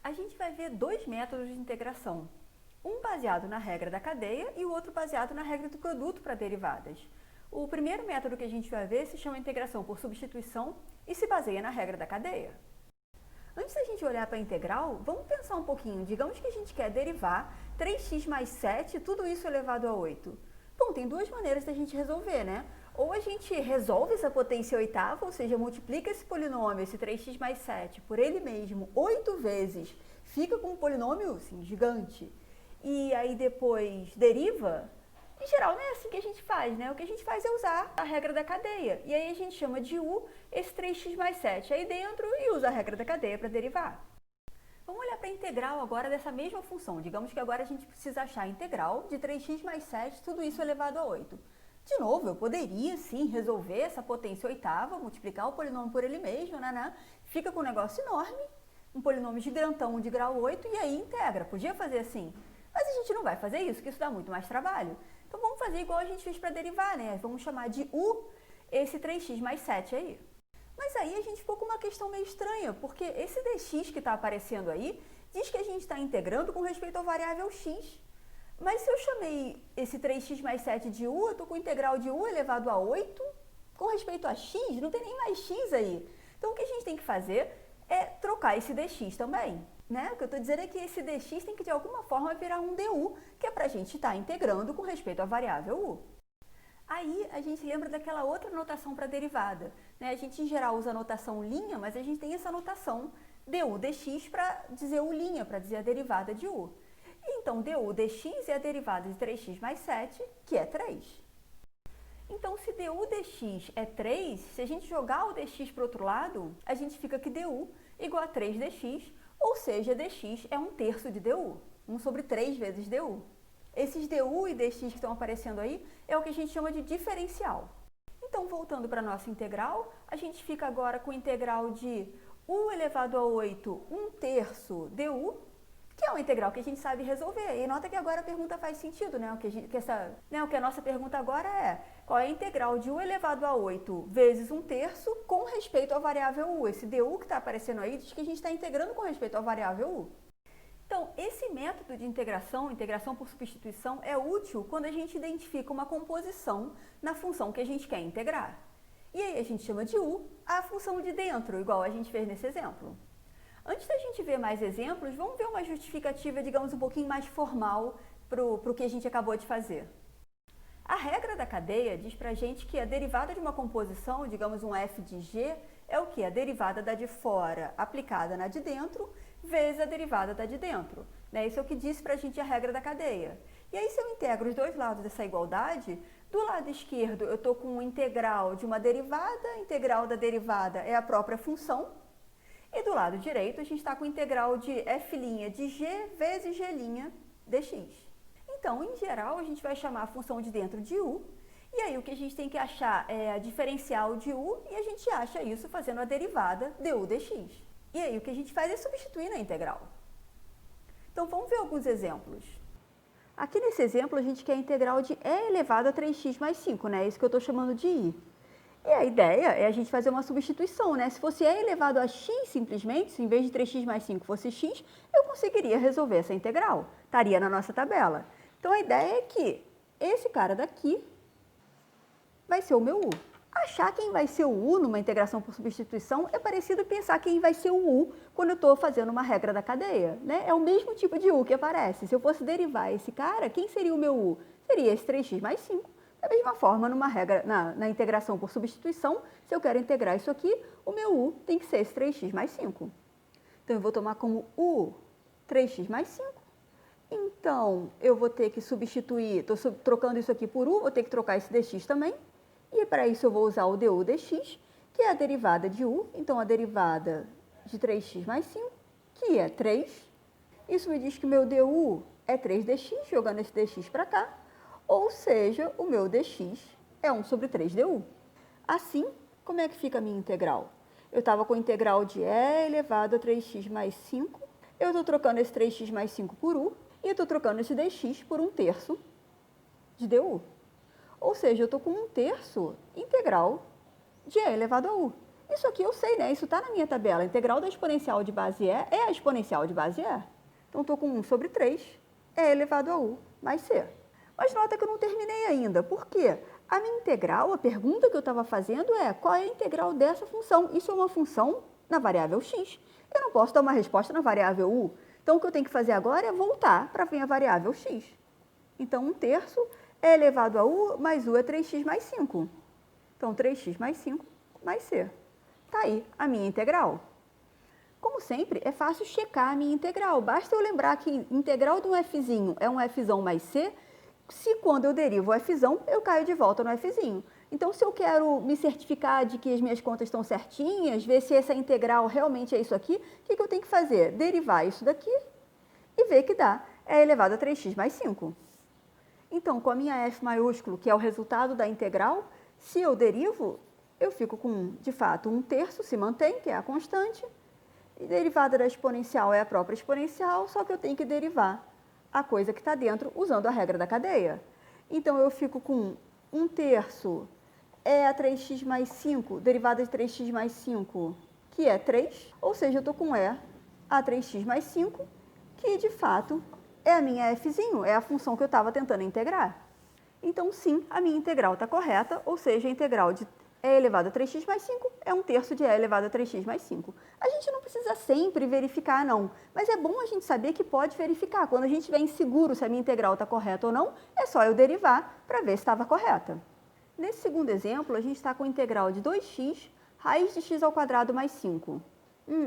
A gente vai ver dois métodos de integração, um baseado na regra da cadeia e o outro baseado na regra do produto para derivadas. O primeiro método que a gente vai ver se chama integração por substituição e se baseia na regra da cadeia. Antes da gente olhar para a integral, vamos pensar um pouquinho. Digamos que a gente quer derivar 3x mais 7, tudo isso elevado a 8. Bom, tem duas maneiras da gente resolver, né? Ou a gente resolve essa potência oitava, ou seja, multiplica esse polinômio, esse 3x mais 7, por ele mesmo 8 vezes, fica com um polinômio assim, gigante, e aí depois deriva. Em geral, não é assim que a gente faz, né? O que a gente faz é usar a regra da cadeia. E aí a gente chama de u esse 3x mais 7 aí dentro e usa a regra da cadeia para derivar. Vamos olhar para a integral agora dessa mesma função. Digamos que agora a gente precisa achar a integral de 3x mais 7, tudo isso elevado a 8. De novo, eu poderia sim resolver essa potência oitava, multiplicar o polinômio por ele mesmo, né? Fica com um negócio enorme, um polinômio gigantão de grau 8 e aí integra. Podia fazer assim. Mas a gente não vai fazer isso, porque isso dá muito mais trabalho. Então vamos fazer igual a gente fez para derivar, né? Vamos chamar de u esse 3x mais 7 aí. Mas aí a gente ficou com uma questão meio estranha, porque esse dx que está aparecendo aí diz que a gente está integrando com respeito ao variável x. Mas se eu chamei esse 3x mais 7 de u, eu estou com o integral de u elevado a 8 com respeito a x, não tem nem mais x aí. Então o que a gente tem que fazer é trocar esse dx também. Né? O que eu estou dizendo é que esse dx tem que de alguma forma virar um du, que é para a gente estar integrando com respeito à variável u. Aí a gente lembra daquela outra notação para derivada. Né? A gente em geral usa a notação linha, mas a gente tem essa notação du dx para dizer u', para dizer a derivada de u. Então du dx é a derivada de 3x mais 7, que é 3. Então se du dx é 3, se a gente jogar o dx para o outro lado, a gente fica que du igual a 3 dx, ou seja, dx é 1/3 de du, 1 sobre 3 vezes du. Esses du e dx que estão aparecendo aí é o que a gente chama de diferencial. Então, voltando para a nossa integral, a gente fica agora com a integral de u elevado a 8, 1/3 du, que é uma integral que a gente sabe resolver. E nota que agora a pergunta faz sentido, né? O que a nossa pergunta agora é, qual é a integral de u elevado a 8 vezes 1/3 com respeito à variável u? Esse du que está aparecendo aí diz que a gente está integrando com respeito à variável u. Então, esse método de integração por substituição, é útil quando a gente identifica uma composição na função que a gente quer integrar. E aí a gente chama de u a função de dentro, igual a gente fez nesse exemplo. Antes da gente ver mais exemplos, vamos ver uma justificativa, digamos, um pouquinho mais formal para o que a gente acabou de fazer. A regra da cadeia diz para a gente que a derivada de uma composição, digamos um f de g, é o que? A derivada da de fora aplicada na de dentro, vezes a derivada da de dentro. Né? Isso é o que diz para a gente a regra da cadeia. E aí, se eu integro os dois lados dessa igualdade, do lado esquerdo eu estou com o integral de uma derivada, a integral da derivada é a própria função, e do lado direito a gente está com o integral de f' de g vezes g' dx. Então, em geral, a gente vai chamar a função de dentro de u, e aí o que a gente tem que achar é a diferencial de u, e a gente acha isso fazendo a derivada du dx. E aí o que a gente faz é substituir na integral. Então, vamos ver alguns exemplos. Aqui nesse exemplo, a gente quer a integral de e elevado a 3x mais 5, né? Isso que eu estou chamando de i. E a ideia é a gente fazer uma substituição, né? Se fosse e elevado a x simplesmente, se em vez de 3x mais 5 fosse x, eu conseguiria resolver essa integral. Estaria na nossa tabela. Então, a ideia é que esse cara daqui vai ser o meu u. Achar quem vai ser o u numa integração por substituição é parecido com pensar quem vai ser o u quando eu estou fazendo uma regra da cadeia, né? É o mesmo tipo de u que aparece. Se eu fosse derivar esse cara, quem seria o meu u? Seria esse 3x mais 5. Da mesma forma, numa regra, na integração por substituição, se eu quero integrar isso aqui, o meu u tem que ser esse 3x mais 5. Então, eu vou tomar como u 3x mais 5. Então, eu vou ter que substituir, estou trocando isso aqui por u, vou ter que trocar esse dx também. E para isso eu vou usar o du dx, que é a derivada de u. Então, a derivada de 3x mais 5, que é 3. Isso me diz que o meu du é 3dx, jogando esse dx para cá. Ou seja, o meu dx é 1 sobre 3 du. Assim, como é que fica a minha integral? Eu estava com a integral de e elevado a 3x mais 5. Eu estou trocando esse 3x mais 5 por u. E eu estou trocando esse dx por 1/3 de du. Ou seja, eu estou com 1/3 integral de e elevado a u. Isso aqui eu sei, né? Isso está na minha tabela. A integral da exponencial de base E é a exponencial de base E. Então, estou com 1 sobre 3 E elevado a U mais C. Mas nota que eu não terminei ainda. Por quê? A minha integral, a pergunta que eu estava fazendo é qual é a integral dessa função? Isso é uma função na variável x. Eu não posso dar uma resposta na variável u. Então, o que eu tenho que fazer agora é voltar para ver a variável x. Então, 1/3 é elevado a u mais u é 3x mais 5. Então, 3x mais 5 mais c. Está aí a minha integral. Como sempre, é fácil checar a minha integral. Basta eu lembrar que integral de um fzinho é um fzão mais c, se quando eu derivo o fzão, eu caio de volta no fzinho. Então, se eu quero me certificar de que as minhas contas estão certinhas, ver se essa integral realmente é isso aqui, o que eu tenho que fazer? Derivar isso daqui e ver que dá é elevado a 3x mais 5. Então, com a minha f maiúsculo, que é o resultado da integral, se eu derivo, eu fico com, de fato, 1/3 se mantém, que é a constante, e derivada da exponencial é a própria exponencial, só que eu tenho que derivar a coisa que está dentro usando a regra da cadeia. Então, eu fico com 1/3 é a 3x mais 5, derivada de 3x mais 5, que é 3, ou seja, eu estou com E a 3x mais 5, que de fato é a minha fzinho, é a função que eu estava tentando integrar. Então, sim, a minha integral está correta, ou seja, a integral de E elevado a 3x mais 5 é 1/3 de E elevado a 3x mais 5. A gente não precisa sempre verificar, não, mas é bom a gente saber que pode verificar. Quando a gente estiver inseguro se a minha integral está correta ou não, é só eu derivar para ver se estava correta. Nesse segundo exemplo, a gente está com a integral de 2x raiz de x ao quadrado mais 5.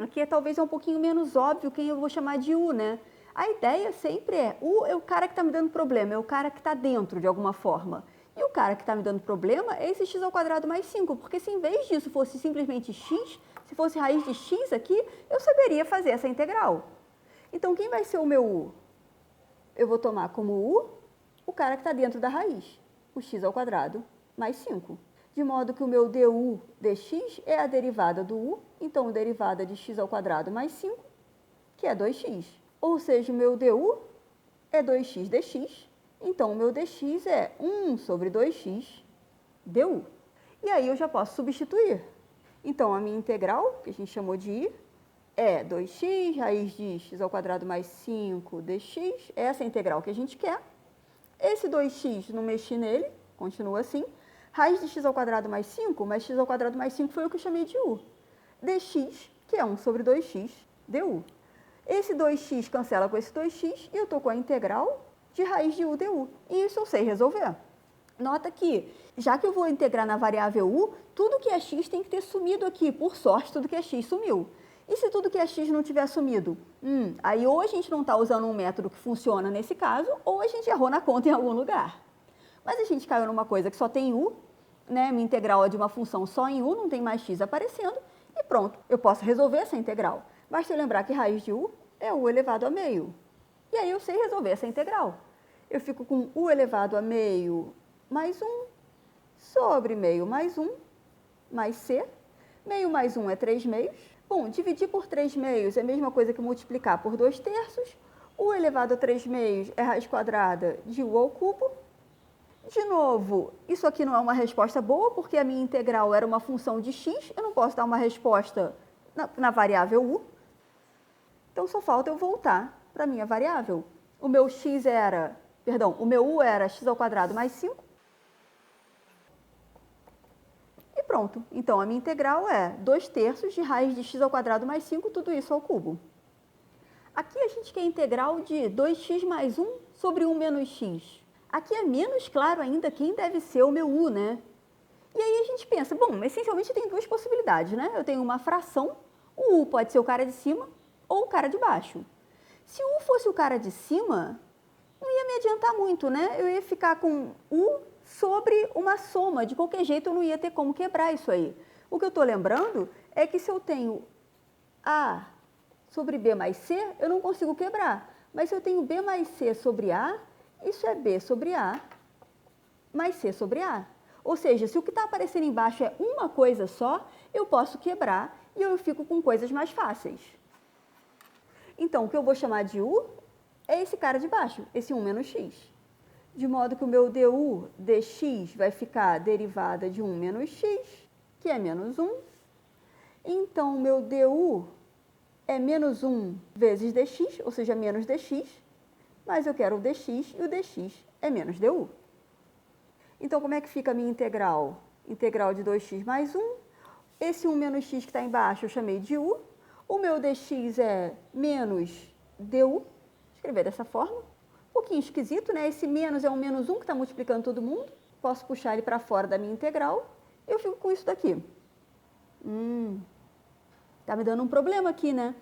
Aqui talvez é um pouquinho menos óbvio quem eu vou chamar de u, né? A ideia sempre é, u é o cara que está me dando problema, é o cara que está dentro de alguma forma. E o cara que está me dando problema é esse x ao quadrado mais 5, porque se em vez disso fosse simplesmente x, se fosse raiz de x aqui, eu saberia fazer essa integral. Então, quem vai ser o meu u? Eu vou tomar como u o cara que está dentro da raiz, o x ao quadrado mais 5. De modo que o meu du dx é a derivada do u, então derivada de x ao quadrado mais 5, que é 2x. Ou seja, o meu du é 2x dx, então o meu dx é 1 sobre 2x du. E aí eu já posso substituir. Então, a minha integral, que a gente chamou de i, é 2x raiz de x ao quadrado mais 5 dx, essa é a integral que a gente quer. Esse 2x, não mexi nele, continua assim. Raiz de x ao quadrado mais 5, mas x ao quadrado mais 5 foi o que eu chamei de u. dx, que é 1 sobre 2x du. Esse 2x cancela com esse 2x e eu estou com a integral de raiz de u du. E isso eu sei resolver. Nota que, já que eu vou integrar na variável u, tudo que é x tem que ter sumido aqui. Por sorte, tudo que é x sumiu. E se tudo que é x não tiver sumido? Aí ou a gente não está usando um método que funciona nesse caso, ou a gente errou na conta em algum lugar. Mas a gente caiu numa coisa que só tem u, né? Minha integral é de uma função só em u, não tem mais x aparecendo, e pronto, eu posso resolver essa integral. Basta eu lembrar que raiz de u é u elevado a meio. E aí eu sei resolver essa integral. Eu fico com u elevado a meio mais 1 sobre meio mais 1 mais c. Meio mais 1 é 3 meios. Bom, dividir por 3 meios é a mesma coisa que multiplicar por 2/3. U elevado a 3 meios é raiz quadrada de u ao cubo. De novo, isso aqui não é uma resposta boa, porque a minha integral era uma função de x. Eu não posso dar uma resposta na variável u. Então, só falta eu voltar para a minha variável. O meu x era, perdão, o meu u era x ao quadrado mais 5. E pronto. Então, a minha integral é 2/3 de raiz de x ao quadrado mais 5, tudo isso ao cubo. Aqui a gente quer a integral de 2x mais 1 sobre 1 menos x. Aqui é menos claro ainda quem deve ser o meu u, né? E aí a gente pensa, bom, essencialmente tem duas possibilidades, né? Eu tenho uma fração, o u pode ser o cara de cima ou o cara de baixo. Se u fosse o cara de cima, não ia me adiantar muito, né? Eu ia ficar com u sobre uma soma, de qualquer jeito eu não ia ter como quebrar isso aí. O que eu estou lembrando é que se eu tenho a sobre b mais c, eu não consigo quebrar. Mas se eu tenho b mais c sobre a, isso é b sobre a mais c sobre a. Ou seja, se o que está aparecendo embaixo é uma coisa só, eu posso quebrar e eu fico com coisas mais fáceis. Então, o que eu vou chamar de u é esse cara de baixo, esse 1 menos x. De modo que o meu du dx vai ficar derivada de 1 menos x, que é menos 1, Então, meu du é menos 1 vezes dx, ou seja, menos dx, mas eu quero o dx e o dx é menos du. Então, como é que fica a minha integral? Integral de 2x mais 1. Esse 1 menos x que está embaixo eu chamei de u. O meu dx é menos du. Escrever dessa forma. Um pouquinho esquisito, né? Esse menos é um menos 1 que está multiplicando todo mundo. Posso puxar ele para fora da minha integral. Eu fico com isso daqui. Tá me dando um problema aqui, né?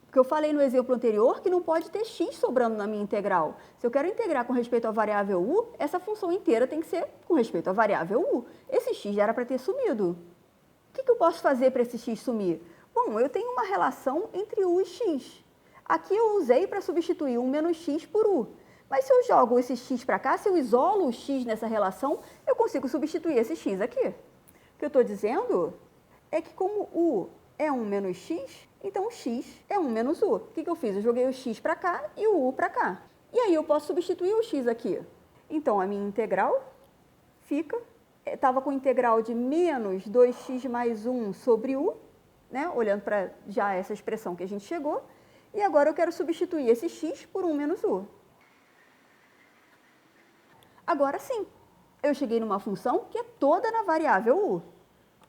Porque eu falei no exemplo anterior que não pode ter x sobrando na minha integral. Se eu quero integrar com respeito à variável u, essa função inteira tem que ser com respeito à variável u. Esse x já era para ter sumido. O que eu posso fazer para esse x sumir? Bom, eu tenho uma relação entre u e x. Aqui eu usei para substituir 1 menos x por u. Mas se eu jogo esse x para cá, se eu isolo o x nessa relação, eu consigo substituir esse x aqui. O que eu estou dizendo é que como u é 1 menos x, então x é 1 menos u. O que eu fiz? Eu joguei o x para cá e o u para cá. E aí eu posso substituir o x aqui. Então, a minha integral fica... Estava com integral de menos 2x mais 1 sobre u, né? Olhando para já essa expressão que a gente chegou. E agora eu quero substituir esse x por 1 menos u. Agora sim, eu cheguei numa função que é toda na variável u.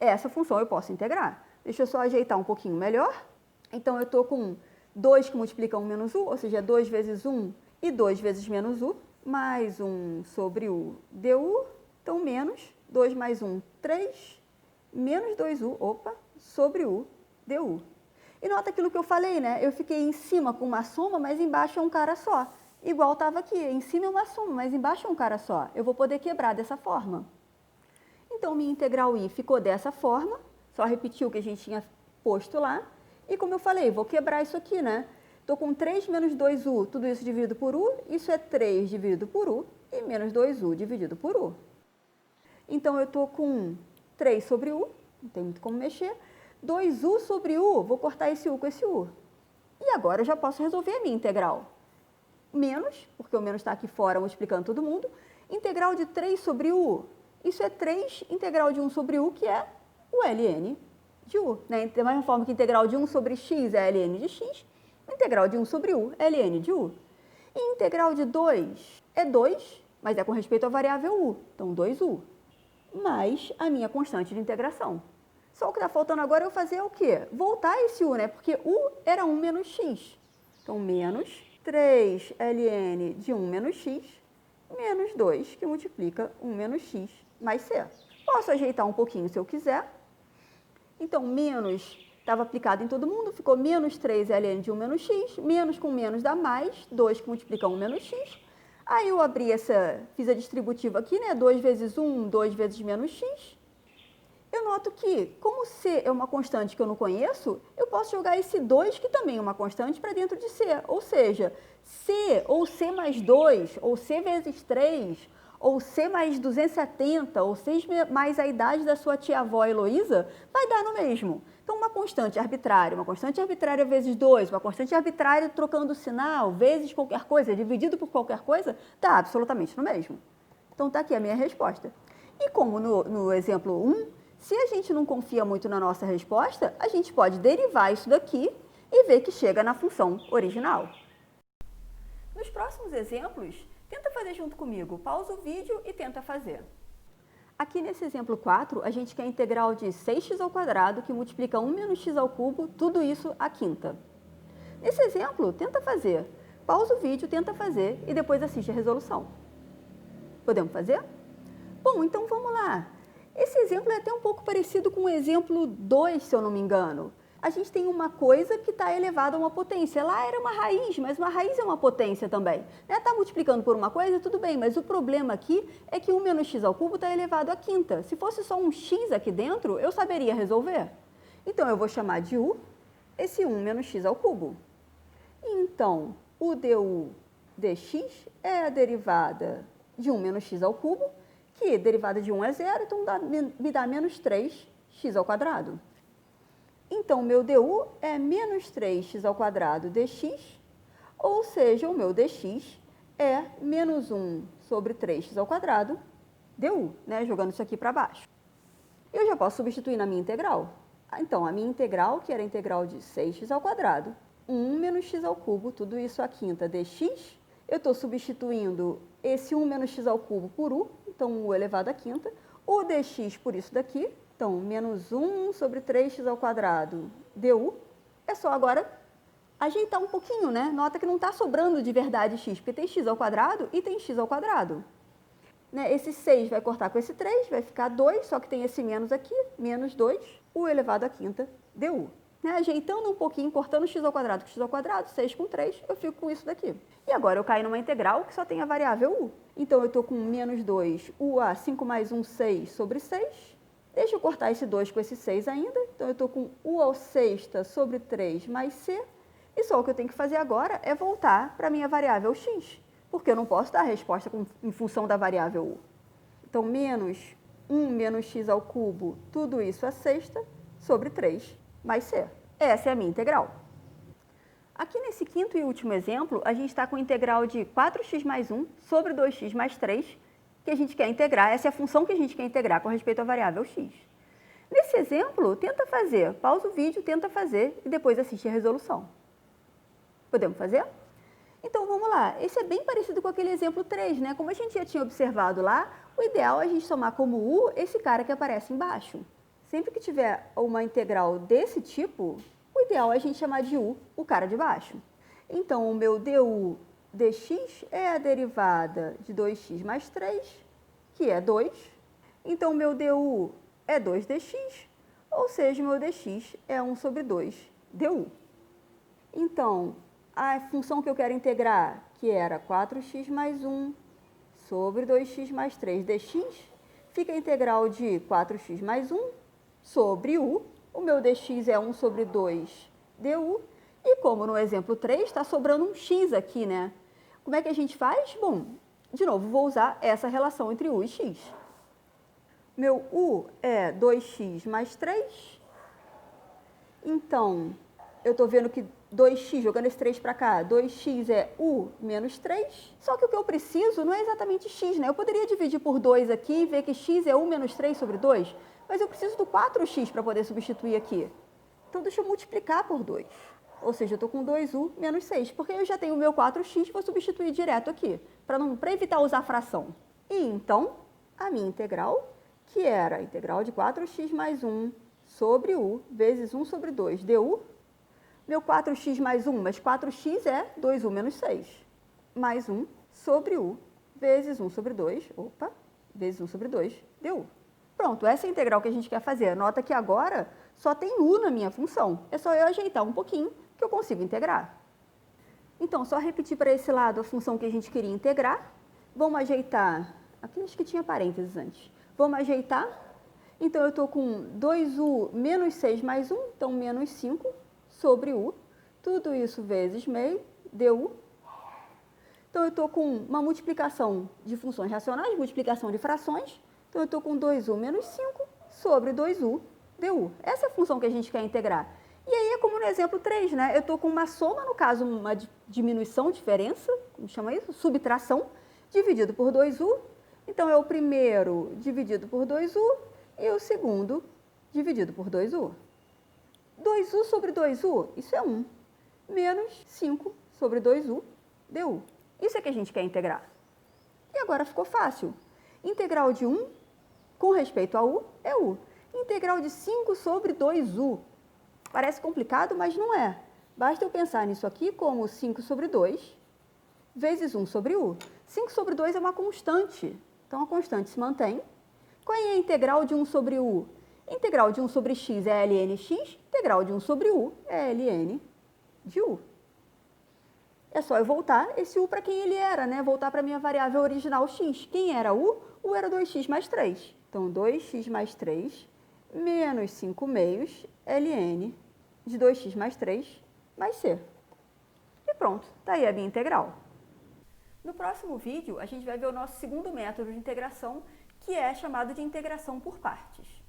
Essa função eu posso integrar. Deixa eu só ajeitar um pouquinho melhor. Então, eu estou com 2 que multiplica 1 menos u, ou seja, 2 vezes 1 e 2 vezes menos u, mais 1 sobre u du. Então, menos 2 mais 1, 3, menos 2u, sobre u du. E nota aquilo que eu falei, né? Eu fiquei em cima com uma soma, mas embaixo é um cara só. Igual estava aqui, em cima é uma soma, mas embaixo é um cara só. Eu vou poder quebrar dessa forma. Então, minha integral i ficou dessa forma, só repetir o que a gente tinha posto lá. E como eu falei, vou quebrar isso aqui, né? Estou com 3 menos 2u, tudo isso dividido por u, isso é 3 dividido por u, e menos 2u dividido por u. Então, eu estou com 3 sobre u, não tem muito como mexer, 2u sobre u, vou cortar esse u com esse u. E agora eu já posso resolver a minha integral. Menos, porque o menos está aqui fora multiplicando todo mundo, integral de 3 sobre u, isso é 3 integral de 1 sobre u, que é o ln de u. Né? Da mesma forma que integral de 1 sobre x é ln de x, integral de 1 sobre u é ln de u. E integral de 2 é 2, mas é com respeito à variável u, então 2u, mais a minha constante de integração. Só o que está faltando agora é eu fazer o quê? Voltar esse u, né? Porque u era 1 menos x. Então, menos 3 ln de 1 menos x, menos 2, que multiplica 1 menos x mais c. Posso ajeitar um pouquinho se eu quiser. Então, menos estava aplicado em todo mundo, ficou menos 3 ln de 1 menos x, menos com menos dá mais, 2 que multiplica 1 menos x. Aí eu abri fiz a distributiva aqui, né? 2 vezes 1, 2 vezes menos x. Eu noto que, como c é uma constante que eu não conheço, eu posso jogar esse 2, que também é uma constante, para dentro de c. Ou seja, c ou c mais 2, ou c vezes 3, ou c mais 270, ou c mais a idade da sua tia-avó Heloísa, vai dar no mesmo. Então, uma constante arbitrária vezes 2, uma constante arbitrária trocando o sinal, vezes qualquer coisa, dividido por qualquer coisa, dá absolutamente no mesmo. Então, está aqui a minha resposta. E como no exemplo 1, se a gente não confia muito na nossa resposta, a gente pode derivar isso daqui e ver que chega na função original. Nos próximos exemplos, tenta fazer junto comigo. Pausa o vídeo e tenta fazer. Aqui nesse exemplo 4, a gente quer a integral de 6x² que multiplica 1 menos x ao cubo, tudo isso à quinta. Nesse exemplo, tenta fazer. Pausa o vídeo, tenta fazer e depois assiste a resolução. Podemos fazer? Bom, então vamos lá. Esse exemplo é até um pouco parecido com o exemplo 2, se eu não me engano. A gente tem uma coisa que está elevada a uma potência. Lá era uma raiz, mas uma raiz é uma potência também. Está multiplicando por uma coisa, tudo bem, mas o problema aqui é que 1 menos x ao cubo está elevado à quinta. Se fosse só um x aqui dentro, eu saberia resolver. Então, eu vou chamar de u esse 1 menos x ao cubo. Então, o du dx é a derivada de 1 menos x ao cubo, que derivada de 1 é 0, então me dá menos 3x². Então, o meu du é menos 3x² dx, ou seja, o meu dx é menos 1 sobre 3x² du, né, jogando isso aqui para baixo. Eu já posso substituir na minha integral. Então, a minha integral, que era a integral de 6x ao quadrado, 1 menos x ao cubo, tudo isso à quinta dx. Eu estou substituindo esse 1 menos x ao cubo por u, então u elevado à quinta. O dx por isso daqui, então menos 1 sobre 3x ao quadrado du. É só agora ajeitar um pouquinho, né? Nota que não está sobrando de verdade x, porque tem x ao quadrado e tem x ao quadrado. Né? Esse 6 vai cortar com esse 3, vai ficar 2, só que tem esse menos aqui, menos 2, u elevado à quinta du. Né? Ajeitando um pouquinho, cortando x ao quadrado com x ao quadrado, 6 com 3, eu fico com isso daqui. E agora eu caio numa integral que só tem a variável u. Então eu estou com menos 2, a 5 mais 1, 6 sobre 6. Deixa eu cortar esse 2 com esse 6 ainda. Então eu estou com u ao sexta sobre 3 mais c. E só o que eu tenho que fazer agora é voltar para a minha variável x, porque eu não posso dar a resposta em função da variável u. Então, menos 1 menos x ao cubo, tudo isso à sexta, sobre 3 mais c. Essa é a minha integral. Aqui nesse quinto e último exemplo, a gente está com a integral de 4x mais 1 sobre 2x mais 3, que a gente quer integrar. Essa é a função que a gente quer integrar com respeito à variável x. Nesse exemplo, tenta fazer, pausa o vídeo, tenta fazer e depois assiste a resolução. Podemos fazer? Então, vamos lá. Esse é bem parecido com aquele exemplo 3, né? Como a gente já tinha observado lá, o ideal é a gente tomar como u esse cara que aparece embaixo. Sempre que tiver uma integral desse tipo, o ideal é a gente chamar de u o cara de baixo. Então, o meu du dx é a derivada de 2x mais 3, que é 2. Então, o meu du é 2dx, ou seja, o meu dx é 1 sobre 2 du. Então, a função que eu quero integrar, que era 4x mais 1 sobre 2x mais 3 dx, fica a integral de 4x mais 1 sobre u. O meu dx é 1 sobre 2 du. E como no exemplo 3, está sobrando um x aqui, né? Como é que a gente faz? Bom, de novo, vou usar essa relação entre u e x. Meu u é 2x mais 3. Então, eu estou vendo que 2x, jogando esse 3 para cá, 2x é u menos 3. Só que o que eu preciso não é exatamente x, né? Eu poderia dividir por 2 aqui e ver que x é u menos 3 sobre 2, mas eu preciso do 4x para poder substituir aqui. Então, deixa eu multiplicar por 2. Ou seja, eu estou com 2u menos 6, porque eu já tenho o meu 4x e vou substituir direto aqui, para evitar usar fração. E então, a minha integral, que era a integral de 4x mais 1 sobre u vezes 1 sobre 2 du, meu 4x mais 1, mas 4x é 2u menos 6, mais 1 sobre u vezes 1 sobre 2, vezes 1 sobre 2 du. Pronto, essa é a integral que a gente quer fazer. Nota que agora só tem u na minha função. É só eu ajeitar um pouquinho que eu consigo integrar. Então, só repetir para esse lado a função que a gente queria integrar. Vamos ajeitar, aqui acho que tinha parênteses antes. Vamos ajeitar. Então, eu estou com 2u menos 6 mais 1, então menos 5 sobre u. Tudo isso vezes meio, du. Então, eu estou com uma multiplicação de funções racionais, multiplicação de frações. Então, eu estou com 2u menos 5 sobre 2u du. Essa é a função que a gente quer integrar. E aí é como no exemplo 3, né? Eu estou com uma soma, no caso, uma diminuição, diferença, como chama isso? Subtração, dividido por 2u. Então, é o primeiro dividido por 2u e o segundo dividido por 2u. 2u sobre 2u, isso é 1, menos 5 sobre 2u du. Isso é que a gente quer integrar. E agora ficou fácil. Integral de 1 com respeito a u é u. Integral de 5 sobre 2u. Parece complicado, mas não é. Basta eu pensar nisso aqui como 5 sobre 2 vezes 1 sobre u. 5 sobre 2 é uma constante, então a constante se mantém. Qual é a integral de 1 sobre u? Integral de 1 sobre x é ln x, integral de 1 sobre u é ln de u. É só eu voltar esse u para quem ele era, né? Voltar para a minha variável original x. Quem era u? U era 2x mais 3. Então, 2x mais 3 menos 5 meios ln de 2x mais 3 mais c. E pronto, está aí a minha integral. No próximo vídeo, a gente vai ver o nosso segundo método de integração, que é chamado de integração por partes.